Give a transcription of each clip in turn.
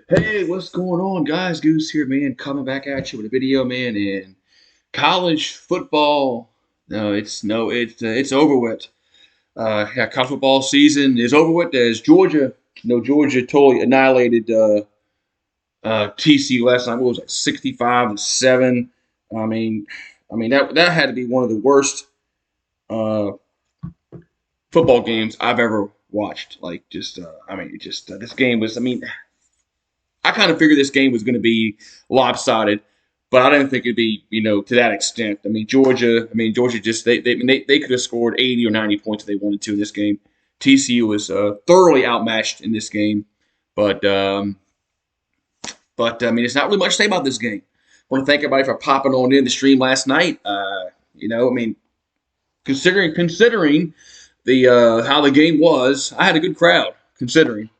Hey, what's going on, guys? Goose here, man. Coming back at you with a video, man. And college football, no, it's over with. Yeah, college football season is over with. As Georgia totally annihilated TCU last night. What was it, 65-7? I mean, that had to be one of the worst uh, football games I've ever watched. Like, this game was. I kind of figured this game was going to be lopsided, but I didn't think it'd be, to that extent. Georgia just they could have scored 80 or 90 points if they wanted to in this game. TCU was thoroughly outmatched in this game, but it's not really much to say about this game. I want to thank everybody for popping on in the stream last night. You know, I mean, considering the how the game was, I had a good crowd considering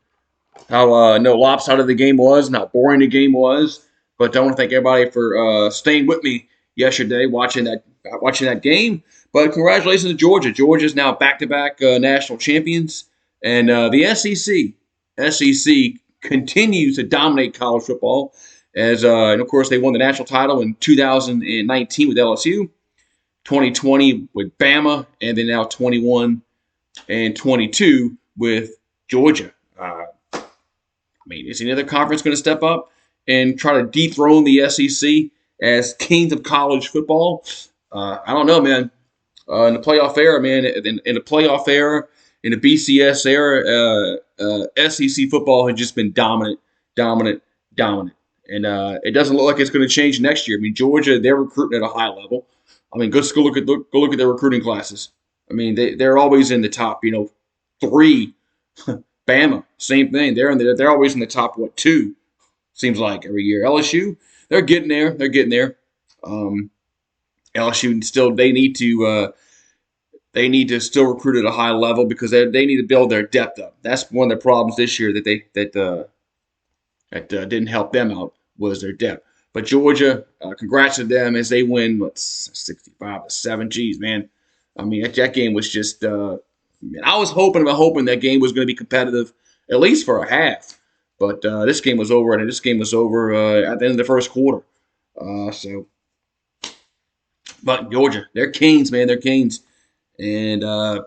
how no lopsided the game was and how boring the game was. But I want to thank everybody for staying with me yesterday, watching that game. But congratulations to Georgia. Georgia's now back-to-back national champions, and the SEC continues to dominate college football. And of course they won the national title in 2019 with LSU, 2020 with Bama, and then now 21 and 22 with Georgia. Is any other conference going to step up and try to dethrone the SEC as kings of college football? I don't know, man. In the playoff era, man, in the playoff era, in the BCS era, SEC football has just been dominant, dominant, dominant. And it doesn't look like it's going to change next year. Georgia, they're recruiting at a high level. Go look at their recruiting classes. They're always in the top, three. Bama, same thing. They're always in the top two. Seems like every year. LSU, they're getting there. They're getting there. LSU still they need to still recruit at a high level because they need to build their depth up. That's one of the problems this year that didn't help them out was their depth. But Georgia, congrats to them as they win. 65-7. Jeez, man. That game was just. I was hoping that game was going to be competitive, at least for a half. But this game was over, and this game was over at the end of the first quarter. But Georgia, they're Canes, man. They're Canes. And they're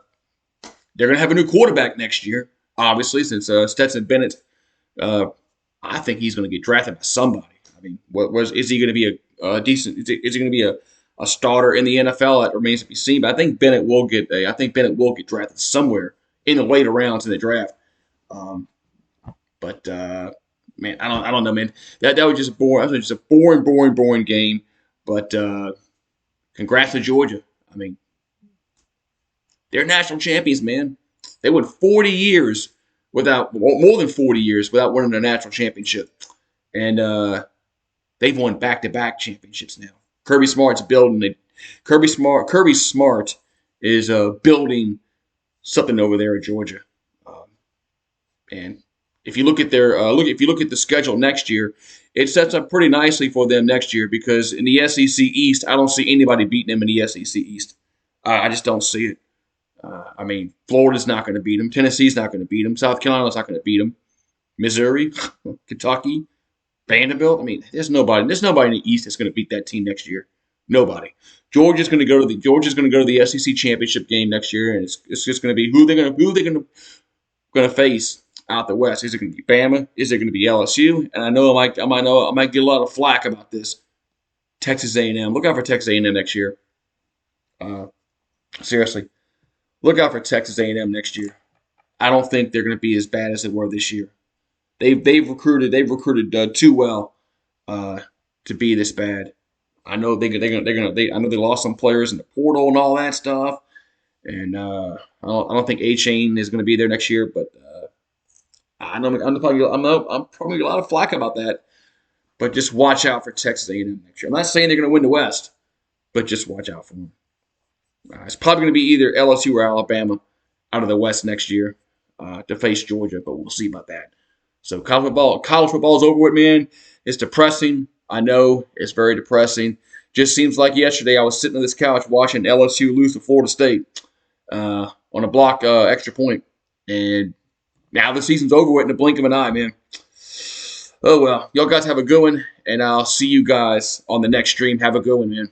going to have a new quarterback next year, obviously, since Stetson Bennett, I think he's going to get drafted by somebody. Is he going to be a decent? Is he going to be a starter in the NFL? That remains to be seen. But I think Bennett will get drafted somewhere in the later rounds in the draft. Man, I don't know, man. That was just boring. That was just a boring game. But congrats to Georgia. They're national champions, man. They went 40 years more than 40 years without winning a national championship, and they've won back-to-back championships now. Kirby Smart's building it. Kirby Smart is building something over there at Georgia. And if you look at the schedule next year, it sets up pretty nicely for them next year because in the SEC East, I don't see anybody beating them in the SEC East. I just don't see it. Florida's not going to beat them. Tennessee's not going to beat them. South Carolina's not going to beat them. Missouri, Kentucky, Vanderbilt. There's nobody in the East that's going to beat that team next year. Nobody. Georgia's going to go to the SEC championship game next year, and it's just going to be who they're going to face out the West. Is it going to be Bama? Is it going to be LSU? And I know I might get a lot of flack about this. Texas A&M. Look out for Texas A&M next year. Seriously, look out for Texas A&M next year. I don't think they're going to be as bad as they were this year. They've recruited too well to be this bad. I know I know they lost some players in the portal and all that stuff, and I don't think A-Chain is going to be there next year. But I'm probably a lot of flack about that. But just watch out for Texas A&M next year. I'm not saying they're going to win the West, but just watch out for them. It's probably going to be either LSU or Alabama out of the West next year to face Georgia, but we'll see about that. So college football is over with, man. It's depressing. I know it's very depressing. Just seems like yesterday I was sitting on this couch watching LSU lose to Florida State on a block extra point, and now the season's over with in the blink of an eye, man. Oh well, y'all guys have a good one, and I'll see you guys on the next stream. Have a good one, man.